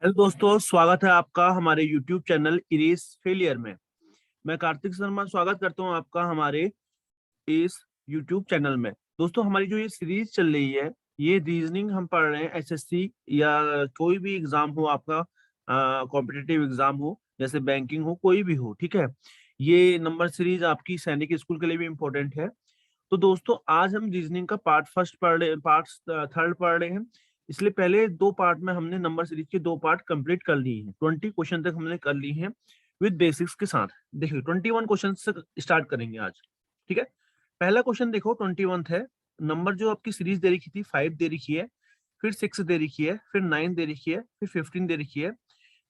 Hello दोस्तों, स्वागत है आपका हमारे YouTube चैनल इरेज फेलियर में। मैं कार्तिक शर्मा स्वागत करता हूं आपका हमारे इस YouTube चैनल में। दोस्तों, हमारी जो ये सीरीज चल रही है, ये रीजनिंग हम पढ़ रहे हैं। एसएससी या कोई भी एग्जाम हो आपका, कॉम्पिटिटिव एग्जाम हो, जैसे बैंकिंग हो, कोई भी हो, ठीक है। ये नंबर सीरीज आपकी सैनिक स्कूल के लिए भी इम्पोर्टेंट है। तो दोस्तों, आज हम रीजनिंग का पार्ट फर्स्ट पढ़ रहे, पार्ट थर्ड पढ़ रहे हैं। इसलिए पहले दो पार्ट में हमने नंबर सीरीज के दो पार्ट कंप्लीट कर लिए हैं। 20 क्वेश्चन तक हमने कर ली हैं विद बेसिक्स के साथ। देखिए 21 क्वेश्चन से स्टार्ट करेंगे आज, ठीक है। पहला क्वेश्चन देखो, 21 है। नंबर जो आपकी सीरीज दे रखी थी, 5 दे रखी है, फिर 6 दे रखी है, फिर 9 दे रखी है, फिर 15 दे रखी है।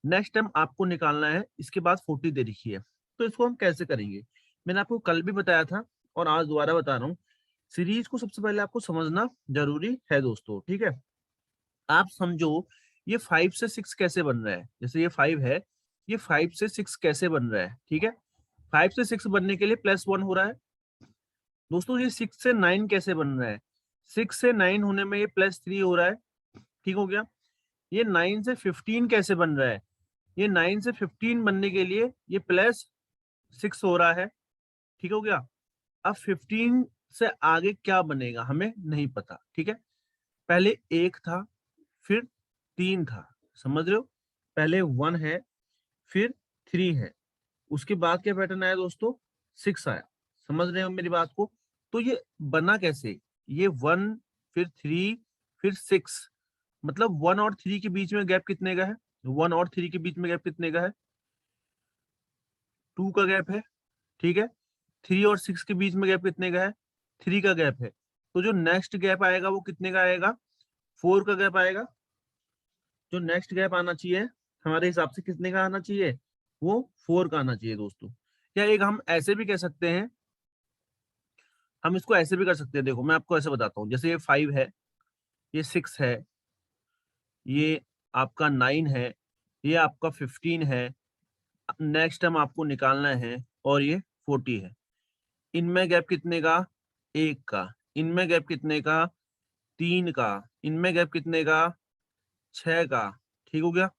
नेक्स्ट टाइम आपको निकालना है, इसके बाद 40 दे रखी है। तो इसको हम कैसे करेंगे, मैंने आपको कल भी बताया था और आज दोबारा बता रहा हूँ। सीरीज को सबसे पहले आपको समझना जरूरी है दोस्तों, ठीक है। आप समझो, ये 5 से 6 कैसे बन रहा है। जैसे ये 5 है, ये 5 से 6 कैसे बन रहा है, ठीक है। 5 से 6 बनने के लिए +1 हो रहा है दोस्तों। ये 6 से 9 कैसे बन रहा है, 6 से 9 होने में ये +3 हो रहा है, ठीक हो गया। ये 9 से 15 कैसे बन रहा है, ये 9 से 15 बनने के लिए ये +6 हो रहा है, ठीक हो गया। अब 15 से आगे क्या बनेगा हमें नहीं पता, ठीक है। पहले 1 था, फिर 3 था, समझ रहे हो। पहले 1 है, फिर 3 है, उसके बाद क्या पैटर्न आया दोस्तों, 6 आया। समझ रहे हो मेरी बात को। तो ये बना कैसे, ये 1, फिर 3, फिर 6, मतलब 1 और 3 के बीच में गैप कितने का है, 1 और 3 के बीच में गैप कितने का है, 2 का गैप है, ठीक है। 3 और 6 के बीच में गैप कितने का है, 3 का गैप है। तो जो नेक्स्ट गैप आएगा वो कितने का आएगा, 4 का गैप आएगा। जो नेक्स्ट गैप आना चाहिए हमारे हिसाब से कितने का आना चाहिए, वो 4 का आना चाहिए दोस्तों। या एक हम ऐसे भी कह सकते हैं, हम इसको ऐसे भी कर सकते हैं। देखो मैं आपको ऐसे बताता हूँ, जैसे ये 5 है, ये 6 है, ये आपका 9 है, ये आपका 15 है। नेक्स्ट टाइम आपको निकालना है, और ये 40 है। इनमें गैप कितने का, 1 का। इनमें गैप कितने का, 3 का। इनमें गैप कितने का, 6 का, ठीक हो गया।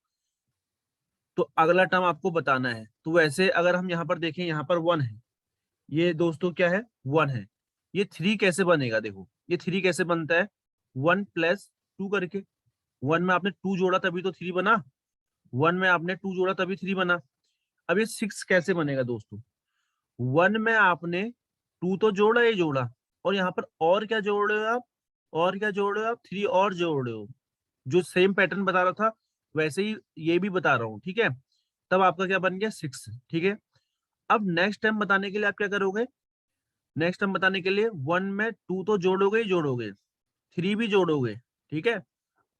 तो अगला टर्म आपको बताना है। तो वैसे अगर हम यहाँ पर देखें, यहाँ पर 1 है, ये दोस्तों क्या है, 1 है। ये 3 कैसे बनेगा, देखो ये 3 कैसे बनता है, 1 + 2 करके। 1 में आपने 2 जोड़ा तभी तो 3 बना, 1 में आपने 2 जोड़ा तभी 3 बना। अब ये 6 कैसे बनेगा दोस्तों, 1 में आपने 2 तो जोड़ा, ये जोड़ा, और यहाँ पर और क्या जोड़ रहे हो आप, और क्या जोड़ रहे हो आप, 3 और जोड़ रहे हो। जो सेम पैटर्न बता रहा था वैसे ही ये भी बता रहा हूँ, ठीक है। तब आपका क्या बन गया, 6, ठीक है। अब नेक्स्ट टाइम बताने के लिए आप क्या करोगे, नेक्स्ट टाइम बताने के लिए 1 में 2 तो जोड़ोगे ही जोड़ोगे, 3 भी जोड़ोगे, ठीक है।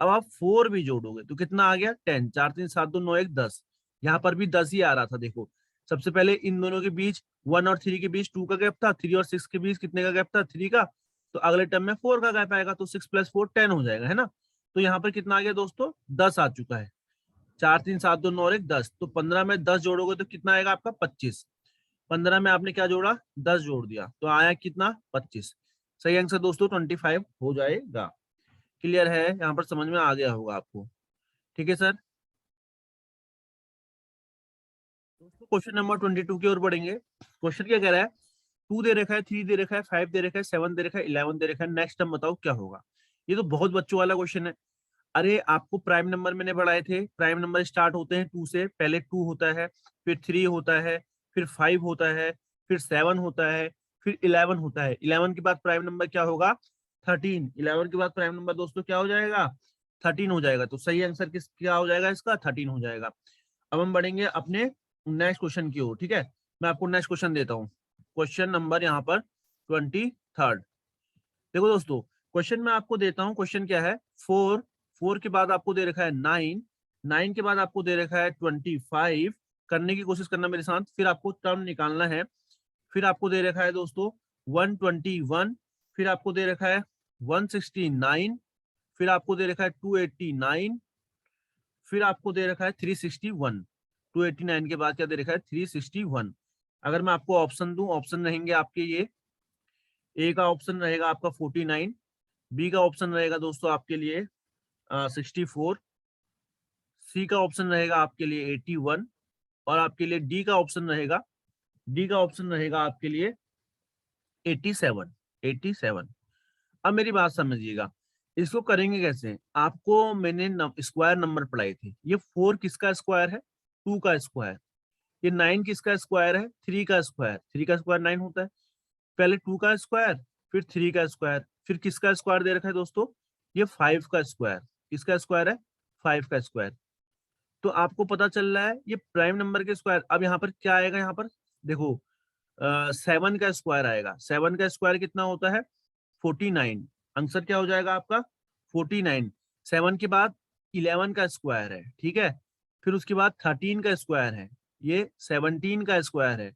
अब आप 4 भी जोड़ोगे तो कितना आ गया, 10। 4 3 7 2 9 1 10। यहाँ पर भी 10 ही आ रहा था। देखो सबसे पहले इन दोनों के बीच, 1 और 3 के बीच 2 का गैप था, 3 और 6 के बीच कितने का गैप था, 3 का। तो अगले टर्म में 4 का गैप आएगा, तो 6 + 4 10 हो जाएगा, है ना। तो यहाँ पर कितना आ गया दोस्तों, 10 आ चुका है। 4 3 7 2 9 और 1 10। तो 15 में 10 जोड़ोगे तो कितना आएगा आपका, 25। 15 में आपने क्या जोड़ा, 10 जोड़ दिया, तो आया कितना, 25। सही आंसर दोस्तों 25 हो जाएगा। क्लियर है, यहाँ पर समझ में आ गया होगा आपको, ठीक है सर। दोस्तों क्वेश्चन नंबर 22 की ओर बढ़ेंगे। क्वेश्चन क्या कह रहा है, 2 दे रखा है, 3 दे रखा है, 5 दे रखा है, 7 दे रखा है, 11 दे रखा है। नेक्स्ट टाइम बताओ क्या होगा। ये तो बहुत बच्चों वाला क्वेश्चन है। अरे आपको प्राइम नंबर मैंने पढ़ाए थे, प्राइम नंबर स्टार्ट होते हैं 2 से। पहले 2 होता है, फिर 3 होता है, फिर 5 होता है, फिर 7 होता है, फिर 11 होता है। 11 के बाद प्राइम नंबर क्या होगा, 13। 11 के बाद प्राइम नंबर दोस्तों क्या हो जाएगा, 13 हो जाएगा। तो सही आंसर किस क्या हो जाएगा, इसका 13 हो जाएगा। अब हम बढ़ेंगे अपने नेक्स्ट क्वेश्चन की ओर, ठीक है। मैं आपको नेक्स्ट क्वेश्चन देता हूँ, क्वेश्चन नंबर यहाँ पर 23। देखो दोस्तों, क्वेश्चन मैं आपको देता हूँ। क्वेश्चन क्या है, 4, 4 के बाद आपको दे रखा है 9, 9 के बाद आपको दे रखा है 25। करने की कोशिश करना मेरे साथ, फिर आपको टर्म निकालना है। फिर आपको दे रखा है दोस्तों 121, फिर आपको दे रखा है 169, फिर आपको दे रखा है 289, फिर आपको दे रखा है 361। 289 के बाद क्या दे रखा है, 361। अगर मैं आपको ऑप्शन दूं, ऑप्शन रहेंगे आपके ये, ए का ऑप्शन रहेगा आपका 49, बी का ऑप्शन रहेगा दोस्तों आपके लिए 64, सी का ऑप्शन रहेगा आपके लिए 81 और आपके लिए डी का ऑप्शन रहेगा, डी का ऑप्शन रहेगा आपके लिए 87, 87। अब मेरी बात समझिएगा, इसको करेंगे कैसे? आपको मैंने स्क्वायर नंबर पढ़ाए थे। ये 4 किसका स्क्वायर है? 2 का स्क्वायर। ये 9 किसका स्क्वायर है? 3 का स्क्वायर। 3 का स्क्वायर 9 होता है। पहले 2 का स्क्वायर, फिर 3 का स्क्वायर, फिर किसका स्क्वायर दे रखा है दोस्तों? ये 5 का स्क्वायर। किसका स्क्वायर है? 5 का स्क्वायर। तो आपको पता चल रहा है ये प्राइम नंबर के स्क्वायर। अब यहाँ पर क्या आएगा? यहाँ पर देखो 7 का स्क्वायर आएगा। 7 का स्क्वायर कितना होता है? 49। आंसर क्या हो जाएगा आपका? 49। 7 के बाद 11 का स्क्वायर है, ठीक है। फिर उसके बाद 13 का स्क्वायर है, ये 17 का स्क्वायर है,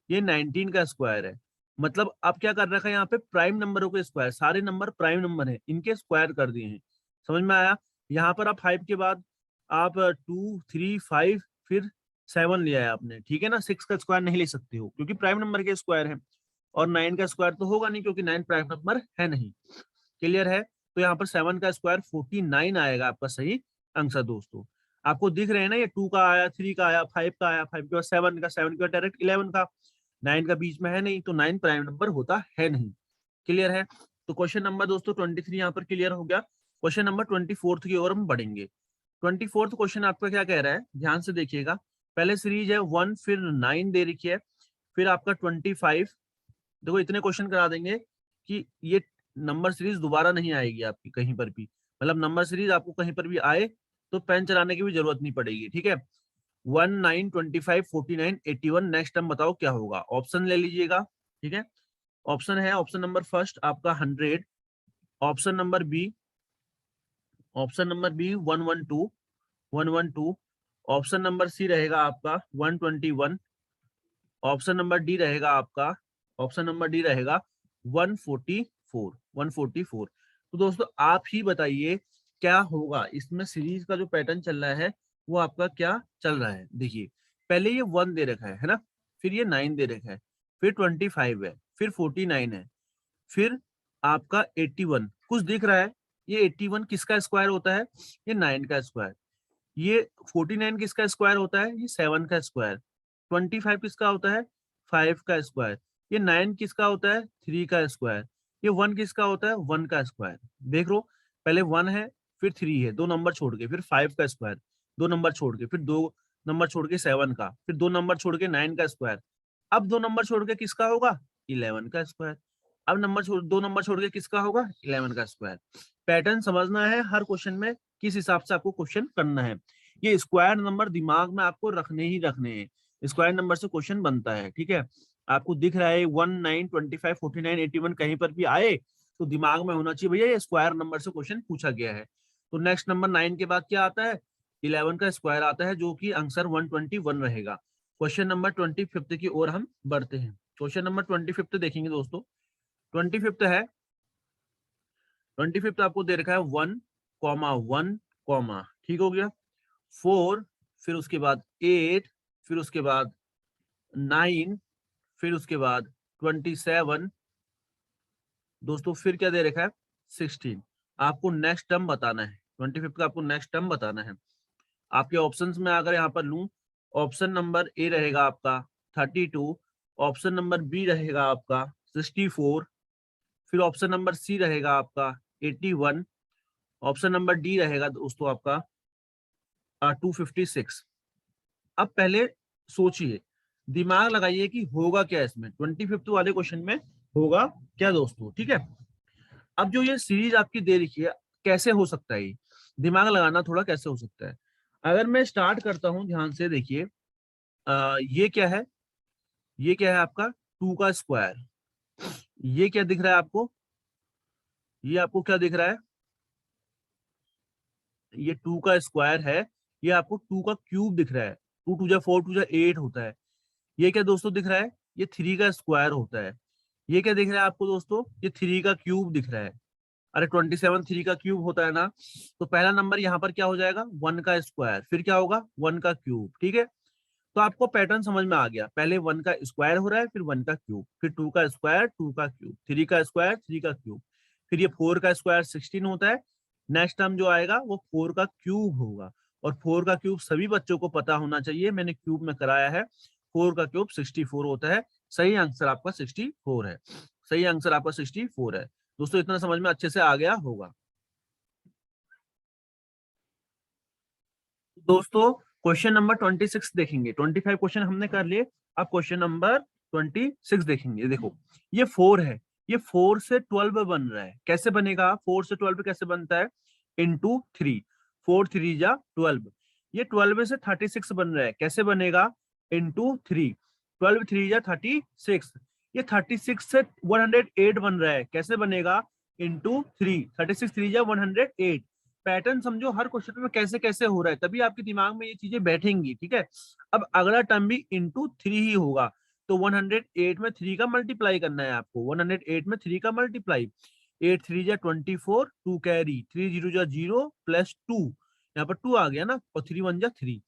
ये 19 का स्क्वायर है। मतलब अब क्या कर रखा है यहाँ पे? प्राइम नंबरों के स्क्वायर, सारे नंबर प्राइम नंबर है, इनके स्क्वायर कर दिए हैं। समझ में आया? यहाँ पर आप 5 के बाद आप 2, 3, 5 फिर 7 लिया है आपने, ठीक है ना। 6 का स्क्वायर नहीं ले सकते हो क्योंकि प्राइम नंबर के स्क्वायर है, और 9 का स्क्वायर तो होगा नहीं क्योंकि 9 प्राइम नंबर है नहीं। क्लियर है? तो यहाँ पर 7 का स्क्वायर 49 आएगा आपका सही आंसर दोस्तों। आपको दिख रहे हैं ना, ये 2 का आया, 3 का आया, 5 का आया, 5 के बाद 7 का, 7 के बाद डायरेक्ट 11 का, 9 का बीच में है नहीं, तो 9 प्राइम नंबर होता है नहीं। क्लियर है? तो क्वेश्चन नंबर दोस्तों 23 यहाँ पर क्लियर हो गया। क्वेश्चन नंबर 24 की ओर हम बढ़ेंगे। 24 क्वेश्चन आपका क्या कह रहा है, ध्यान से देखिएगा। पहले सीरीज है 1, फिर 9 दे रखी है, फिर आपका 25। देखो इतने क्वेश्चन करा देंगे कि ये नंबर सीरीज दोबारा नहीं आएगी आपकी कहीं पर भी। मतलब नंबर सीरीज आपको कहीं पर भी आए तो पेन चलाने की भी जरूरत नहीं पड़ेगी, ठीक है। 1, 9, 25, 49, 81। नेक्स्ट टाइम बताओ क्या होगा? ऑप्शन ले लीजिएगा, ठीक है। ऑप्शन है, ऑप्शन नंबर फर्स्ट आपका 100, option number B, option number B 112, 112। Option number C रहेगा आपका 121। ऑप्शन नंबर डी रहेगा आपका, ऑप्शन नंबर डी रहेगा 144, 144। तो दोस्तों आप ही बताइए क्या होगा इसमें? सीरीज का जो पैटर्न चल रहा है वो आपका क्या चल रहा है? देखिए पहले ये 1 दे रखा है ना, फिर ये 9 दे रखा है, फिर 25 है, फिर 49 है, फिर आपका 81 कुछ दिख रहा है। ये 81 किसका स्क्वायर होता है? ये 9 का स्क्वायर। ये 49 किसका स्क्वायर होता है? ये 7 का स्क्वायर। 25 किसका होता है? 5 का स्क्वायर। ये 9 किसका होता है? 3 का स्क्वायर। ये 1 किसका होता है? 1 का स्क्वायर। देख लो पहले 1 है, फिर 3 है, 2 नंबर छोड़ के, फिर 5 का स्क्वायर, 2 नंबर छोड़ के, फिर 2 नंबर छोड़ के 7 का, फिर 2 नंबर छोड़ के 9 का स्क्वायर। अब 2 नंबर छोड़ के किसका होगा? 11 का स्क्वायर। अब 2 नंबर छोड़ के किसका होगा? 11 का स्क्वायर। पैटर्न समझना है हर क्वेश्चन में, किस हिसाब से आपको क्वेश्चन करना है। ये स्क्वायर नंबर दिमाग में आपको रखने ही रखने हैं। स्क्वायर नंबर से क्वेश्चन बनता है, ठीक है। आपको दिख रहा है 1, 9, 25, 49, 81 कहीं पर भी आए तो दिमाग में होना चाहिए भैया ये स्क्वायर नंबर से क्वेश्चन पूछा गया है। तो नेक्स्ट नंबर 9 के बाद क्या आता है? 11 का स्क्वायर आता है, जो कि आंसर 121 रहेगा। क्वेश्चन नंबर 25 की ओर हम बढ़ते हैं। क्वेश्चन नंबर 25 देखेंगे दोस्तों। 25 है, 25 आपको दे रखा है 1, 1, ठीक हो गया। 4, फिर उसके बाद 8, फिर उसके बाद 9, फिर उसके बाद 27 दोस्तों, फिर क्या दे रखा है? 16। आपको नेक्स्ट टर्म बताना है। 25 का आपको नेक्स्ट टर्म बताना है। आपके ऑप्शंस में अगर यहाँ पर लूं, ऑप्शन नंबर ए रहेगा आपका 32, ऑप्शन नंबर बी रहेगा आपका 64, फिर ऑप्शन नंबर सी रहेगा आपका 81, ऑप्शन नंबर डी रहेगा दोस्तों आपका 256। अब पहले सोचिए, दिमाग लगाइए कि होगा क्या इसमें, 25 वाले क्वेश्चन में होगा क्या दोस्तों, ठीक है। अब जो ये सीरीज आपकी दे रखी है, कैसे हो सकता है ये? दिमाग लगाना थोड़ा, कैसे हो सकता है? अगर मैं स्टार्ट करता हूं, ध्यान से देखिए, ये क्या है? ये क्या है आपका? 2 का स्क्वायर। ये क्या दिख रहा है आपको? ये आपको क्या दिख रहा है? ये 2 का स्क्वायर है। ये आपको 2 का क्यूब दिख रहा है। 2 2 जा 4, 2 जा 8 होता है। ये क्या दोस्तों दिख रहा है? ये 3 का स्क्वायर होता है। ये क्या दिख रहा है आपको दोस्तों? ये 3 का क्यूब दिख रहा है। अरे 27 3 का क्यूब होता है ना। तो पहला नंबर यहाँ पर क्या हो जाएगा? 1 का स्क्वायर, फिर क्या होगा? 1 का क्यूब, ठीक है। तो आपको पैटर्न समझ में आ गया। पहले 1 का स्क्वायर हो रहा है, फिर 1 का क्यूब, फिर 2 का स्क्वायर, 2 का क्यूब, 3 का स्क्वायर, 3 का क्यूब, फिर ये 4 का स्क्वायर 16 होता है। नेक्स्ट टर्म जो आएगा वो 4 का क्यूब होगा। और 4 का क्यूब सभी बच्चों को पता होना चाहिए, मैंने क्यूब में कराया है। 4 का क्यूब 64 होता है। सही आंसर आपका 64 है। सही आंसर आपका 64 है। दोस्तों इतना समझ में अच्छे से आ गया होगा। दोस्तों क्वेश्चन नंबर 26 देखेंगे। 25 क्वेश्चन हमने कर लिए, अब क्वेश्चन नंबर 26 देखेंगे। देखो ये 4 है, ये 4 से 12 बन रहा है, कैसे बनेगा? 4 से 12 कैसे बनता है? इंटू 3, 4 3 जा 12। ये 12 से 36 बन रहा है, कैसे बनेगा? इंटू 3, 12 3 जा 36। ये 36 से 108 बन रहा है, कैसे बनेगा? इंटू 3, 36 3 जा 108। पैटर्न समझो हर क्वेश्चन में कैसे कैसे हो रहा है, तभी आपके दिमाग में ये चीजें बैठेंगी, ठीक है। अब अगला टर्म भी इंटू 3 ही होगा, तो 108 में 3 का मल्टीप्लाई करना है आपको। 108 में 3 का मल्टीप्लाई, 8 3 जा 24, 2 कैरी, 3 0 जा 0 प्लस 2, यहाँ पर 2 आ गया ना, और 3 1 जा 3,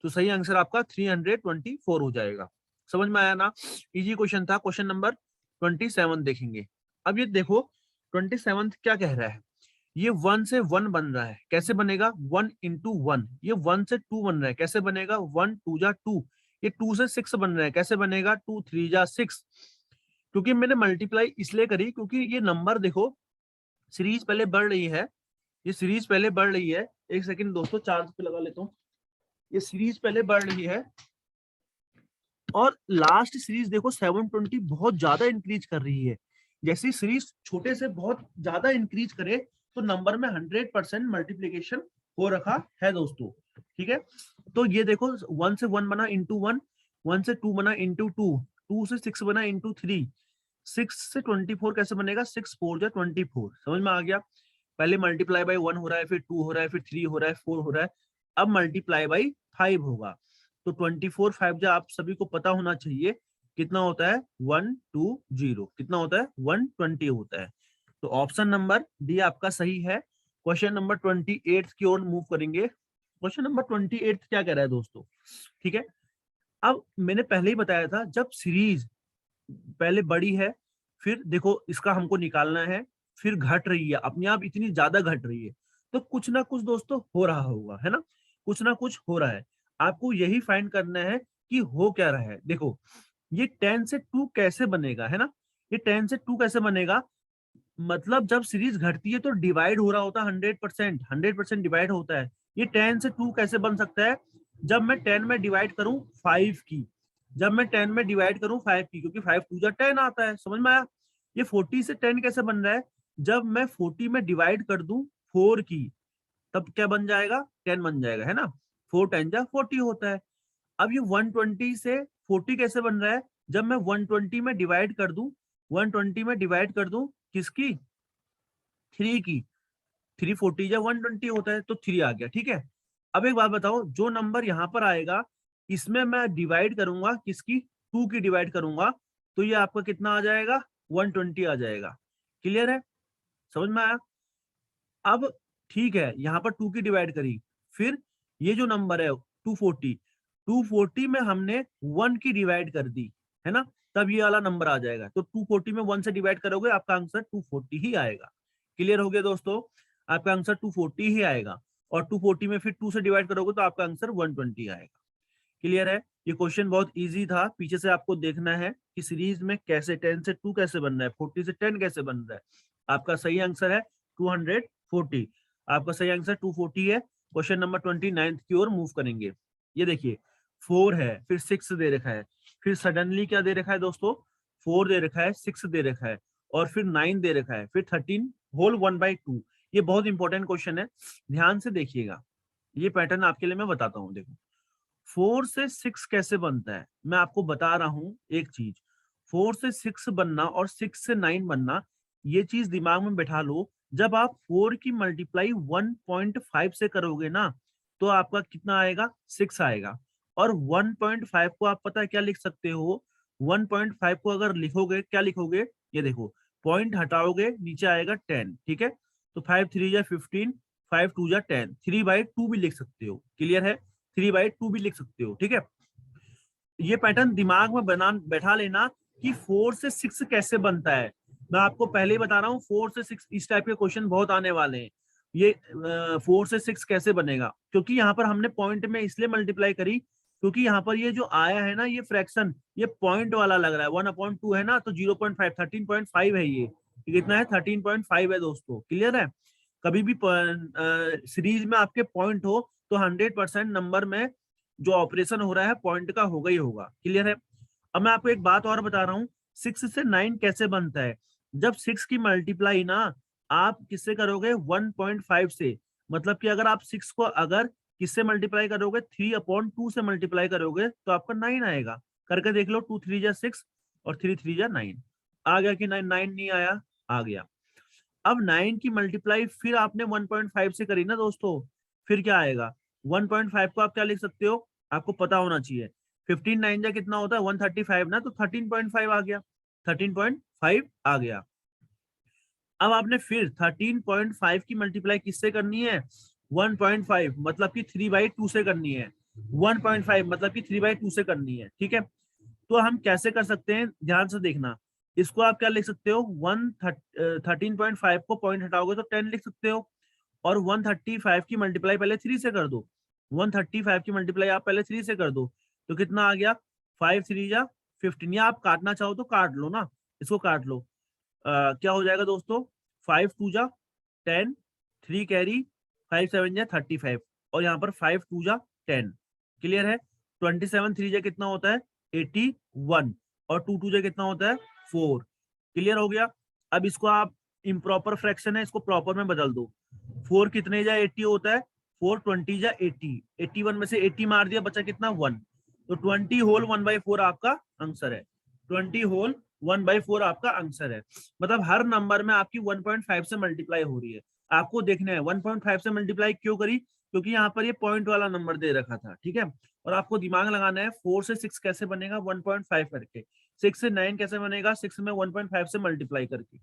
तो सही आंसर आपका 324 हो जाएगा। समझ में आया ना? इजी क्वेश्चन था। क्वेश्चन नंबर 27 देखेंगे। अब ये देखो 27 क्या कह रहा है? ये 1 से 1 बन रहा है, कैसे बनेगा? 1 इंटू 1। ये 1 से 2 बन रहा है, कैसे बनेगा? 1 2 जा 2। ये 2 से 6 बन रहा है, कैसे बनेगा? 2 3 जा 6। क्योंकि मैंने मल्टीप्लाई इसलिए करी क्योंकि ये नंबर देखो सीरीज पहले बढ़ रही है, ये सीरीज पहले बढ़ रही है। एक सेकंड दोस्तों चार्ज पे लगा लेता हूँ। ये सीरीज पहले बढ़ रही है और लास्ट सीरीज देखो 720 बहुत ज्यादा इंक्रीज कर रही है। जैसे सीरीज छोटे से बहुत ज्यादा इंक्रीज करे तो नंबर में 100% मल्टीप्लीकेशन हो रखा है दोस्तों, ठीक है। तो ये देखो 1 से 1 बना इंटू 1, 1 से 2 बना इंटू 2, 2 से 6 बना इंटू 3, 6 से 24 कैसे बनेगा? 6 4 जा 24। समझ में आ गया? पहले मल्टीप्लाई बाई 1 हो रहा है, फिर 2 हो रहा है, फिर 3 हो रहा है, 4 हो रहा है, अब मल्टीप्लाई बाई 5 होगा। तो 24 5 जा आप सभी को पता होना चाहिए कितना होता है? 120। कितना होता है? 120 होता है। तो ऑप्शन नंबर डी आपका सही है। क्वेश्चन नंबर 28 की ओर मूव करेंगे। क्वेश्चन नंबर 28 क्या कह रहा है दोस्तों? ठीक है, अब मैंने पहले ही बताया था जब सीरीज पहले बड़ी है, फिर देखो इसका हमको निकालना है, फिर घट रही है, अपने आप इतनी ज्यादा घट रही है, तो कुछ ना कुछ दोस्तों हो रहा होगा, है ना? कुछ ना कुछ हो रहा है, आपको यही फाइंड करना है कि हो क्या रहा है। देखो ये 10 से 2 कैसे बनेगा, है ना? ये 10 से 2 कैसे बनेगा? मतलब जब सीरीज घटती है तो डिवाइड हो रहा होता है 100%, 100% डिवाइड होता है। ये 10 से 2 कैसे बन सकता है? जब मैं 10 में डिवाइड करूं 5 की, जब मैं 10 में डिवाइड करूं 5 की, क्योंकि 5 2 जा 10 आता है। समझ में आया? ये 40 से 10 कैसे बन रहा है? जब मैं 40 में डिवाइड कर दूं 4 की, तब क्या बन जाएगा? 10 बन जाएगा, है ना? 4 10 जा 40 होता है। अब ये 120 से 40 कैसे बन रहा है? जब मैं 120 में डिवाइड कर दूं, 120 में डिवाइड कर दूं किसकी? 3 की, 3 40 या 120 होता है, तो 3 आ गया, ठीक है। अब एक बात बताओ, जो नंबर यहाँ पर आएगा इसमें मैं डिवाइड करूंगा किसकी? 2 की डिवाइड करूंगा, तो ये आपका कितना आ जाएगा? 120 आ जाएगा। क्लियर है? समझ में आया? अब ठीक है, यहाँ पर 2 की डिवाइड करी, फिर ये जो नंबर है 240, 240 में हमने 1 की डिवाइड कर दी, है ना? तब ये वाला नंबर आ जाएगा। तो 240 में 1 से डिवाइड करोगे आपका आंसर 240 ही आएगा। क्लियर हो गया दोस्तों? आपका आंसर 240 ही आएगा। और 240 में फिर 2 से डिवाइड करोगे तो आपका आंसर 120 आएगा। क्लियर है? ये क्वेश्चन बहुत इजी था। पीछे से आपको देखना है कि सीरीज में कैसे 10 से 2 कैसे बन रहा है, 40 से 10 कैसे बन रहा है। आपका सही आंसर है 240। आपका सही आंसर 240 है। क्वेश्चन नंबर 29 की ओर मूव करेंगे। ये देखिए 4 है, फिर 6 दे रखा है, फिर सडनली क्या दे रखा है दोस्तों? 4 दे रखा है, 6 दे रखा है, और फिर 9 दे रखा है, फिर 13 होल 1/2। ये बहुत इंपॉर्टेंट क्वेश्चन है, ध्यान से देखिएगा। ये पैटर्न आपके लिए मैं बताता हूँ। देखो 4 से 6 कैसे बनता है, मैं आपको बता रहा हूं एक चीज। 4 से 6 बनना और 6 से 9 बनना, ये चीज दिमाग में बैठा लो। जब आप 4 की मल्टीप्लाई 1.5 से करोगे ना, तो आपका कितना आएगा? 6 आएगा। और 1.5 को आप पता है क्या लिख सकते हो? 1.5 को अगर लिखोगे, क्या लिखोगे? ये देखो, पॉइंट हटाओगे नीचे आएगा 10, ठीक है। तो 5 3 जा 15, 5 2 जा 10, 3/2 भी लिख सकते हो। क्लियर है? 3/2 भी लिख सकते हो, ठीक है। ये पैटर्न दिमाग में बना बैठा लेना कि 4 से 6 कैसे बनता है। मैं आपको पहले ही बता रहा हूँ 4 से 6 इस टाइप के क्वेश्चन बहुत आने वाले हैं। ये 4 से 6 कैसे बनेगा, क्योंकि यहाँ पर हमने पॉइंट में इसलिए मल्टीप्लाई करी क्योंकि यहाँ पर ये जो आया है ना ये फ्रैक्शन ये पॉइंट वाला लग रहा है, 1/2 है ना, तो 0.5 13.5 है ये कितना है 13.5 है दोस्तों, क्लियर है। कभी भी सीरीज में आपके पॉइंट हो तो 100% नंबर में जो ऑपरेशन हो रहा है पॉइंट का होगा ही होगा, क्लियर है। अब मैं आपको एक बात और बता रहा हूँ, 6 से 9 कैसे बनता है। जब 6 की मल्टीप्लाई ना आप किससे करोगे 1.5 से, मतलब कि अगर आप 6 को अगर किससे मल्टीप्लाई करोगे 3/2 से मल्टीप्लाई करोगे तो आपका 9 आएगा। करके देख लो, 2 3 जा 6 और 3 3 जा 9 आ गया कि 9 नहीं आया, आ गया। अब 9 की मल्टीप्लाई फिर आपने 1.5 से करी ना दोस्तों, फिर क्या आएगा 1.5 को आप क्या लिख सकते हो, आपको पता होना चाहिए 15 9 जा कितना होता है 135 ना, तो 13.5 आ गया, 13.5 आ गया। अब आपने फिर 13.5 की मल्टीप्लाई किससे करनी है 1.5 मतलब कि 3/2 से करनी है, 1.5 मतलब कि 3/2 से करनी है, ठीक है। तो हम कैसे कर सकते हैं, ध्यान से देखना, इसको आप क्या लिख सकते हो 13.5 को पॉइंट हटाओगे तो 10 लिख सकते हो, और 135 की मल्टीप्लाई पहले 3 से कर दो, 135 की मल्टीप्लाई आप पहले 3 से कर दो, तो कितना आ गया 5 3 जा 15, या आप काटना चाहो तो काट लो ना, इसको काट लो। क्या हो जाएगा दोस्तों 5 2 जा 10, 3 कैरी 5 7 जा 35, और यहाँ पर 5 2 जा 10, क्लियर है। 27 3 जा कितना होता है 81, और 2 2 जा कितना होता है 4, क्लियर हो गया। अब इसको आप इम्प्रॉपर फ्रैक्शन है, इसको प्रॉपर में बदल दो, 4 कितने जा 80 होता है 4 20 जा 80, 81 में से 80 मार दिया बचा कितना 1, तो 20 होल 1/4 आपका आंसर है, 20 होल 1/4 आपका आंसर है। मतलब हर नंबर में आपकी 1.5 से मल्टीप्लाई हो रही है, आपको देखना है 1.5 से मल्टीप्लाई क्यों करी, क्योंकि यहाँ पर ये पॉइंट वाला नंबर दे रखा था, ठीक है। और आपको दिमाग लगाना है 4 से 6 कैसे बनेगा 1.5 करके, 6 से 9 कैसे बनेगा 6 में 1.5 से मल्टीप्लाई करके,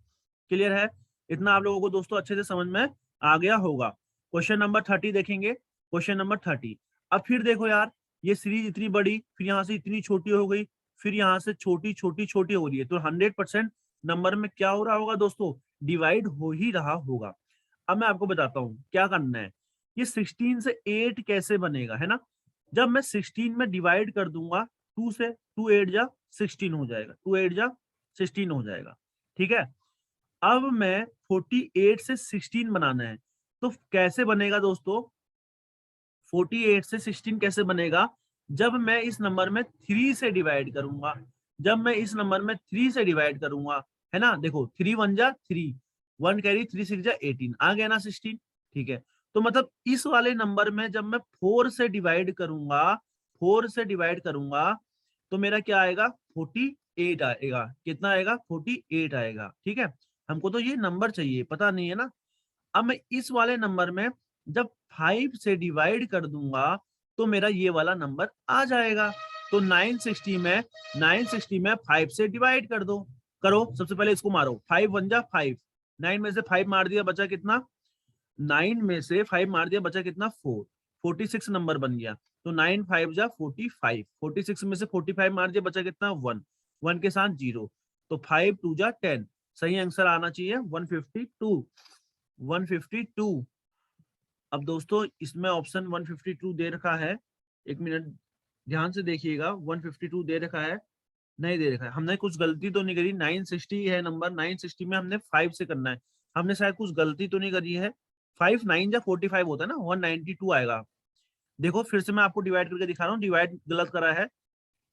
क्लियर है। इतना आप लोगों को दोस्तों अच्छे से समझ में आ गया होगा। क्वेश्चन नंबर 30 देखेंगे, क्वेश्चन नंबर 30। अब फिर देखो यार, ये सीरीज इतनी बड़ी फिर यहाँ से इतनी छोटी हो गई, फिर यहाँ से छोटी छोटी छोटी हो रही है, तो 100% नंबर में क्या हो रहा होगा दोस्तों, डिवाइड हो ही रहा होगा। अब मैं आपको बताता हूँ क्या करना है, ये 16 से 8 कैसे बनेगा, है ना। जब मैं 16 में डिवाइड कर दूंगा 2 से, 2 8 जा 16 हो जाएगा, 2 8 जा 16 हो जाएगा, ठीक है। अब मैं 48 से 16 बनाना है, तो कैसे बनेगा दोस्तों 48 से 16 कैसे बनेगा, जब मैं इस नंबर में 3 से डिवाइड करूंगा, जब मैं इस नंबर में 3 से डिवाइड करूंगा, है ना, देखो 3 1 जा 3, 1 कैरी 3 6 जा 18 आ गया ना 16, ठीक है। तो मतलब इस वाले नंबर में जब मैं 4 से डिवाइड करूंगा, 4 से डिवाइड करूंगा तो मेरा क्या आएगा 48 आएगा, कितना आएगा 48 आएगा, ठीक है। हमको तो ये नंबर चाहिए, पता नहीं है ना। अब मैं इस वाले नंबर में जब 5 से डिवाइड कर दूंगा तो मेरा ये वाला नंबर आ जाएगा, तो 960 में 5 से डिवाइड कर दो, करो सबसे पहले इसको मारो, 5 1 जा 5, 9 में से 5 मार दिया बचा कितना, 9 में से 5 मार दिया बचा कितना 4, 46 नंबर बन गया, तो 9 5 जा 45, 46 में से 45 मार दिया बचा कितना 1, 1 के साथ 0, तो 5 2 जा 10, सही आंसर आना चाहिए 152, 152। अब दोस्तों इसमें ऑप्शन 152 दे रखा है, एक मिनट ध्यान से देखिएगा, 152 दे रखा है, नहीं दे रखा है, हमने कुछ गलती तो नहीं करी, 960 है नंबर, 960 में हमने 5 से करना है, हमने शायद कुछ गलती तो नहीं करी है, 5 9 जा 45 होता है ना, 192 आएगा। देखो फिर से मैं आपको डिवाइड करके दिखा रहा हूँ, डिवाइड गलत करा है,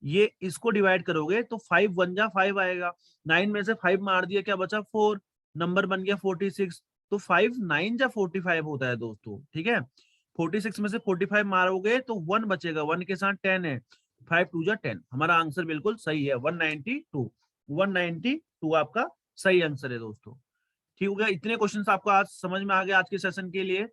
ये इसको डिवाइड करोगे तो 5 1 जा 5 आएगा, 9 में से 5 मार दिया क्या बचा 4, नंबर बन गया 46, तो 5 9 जा 45 होता है दोस्तों, ठीक है। 46 में से 45 मारोगे तो 1 बचेगा, 1 के साथ 10 है, 5 2 जा 10, हमारा आंसर बिल्कुल सही है 192, 192 आपका सही आंसर है दोस्तों। ठीक हो गया, इतने क्वेश्चंस आपको आज समझ में आ गया आज के सेशन के लिए।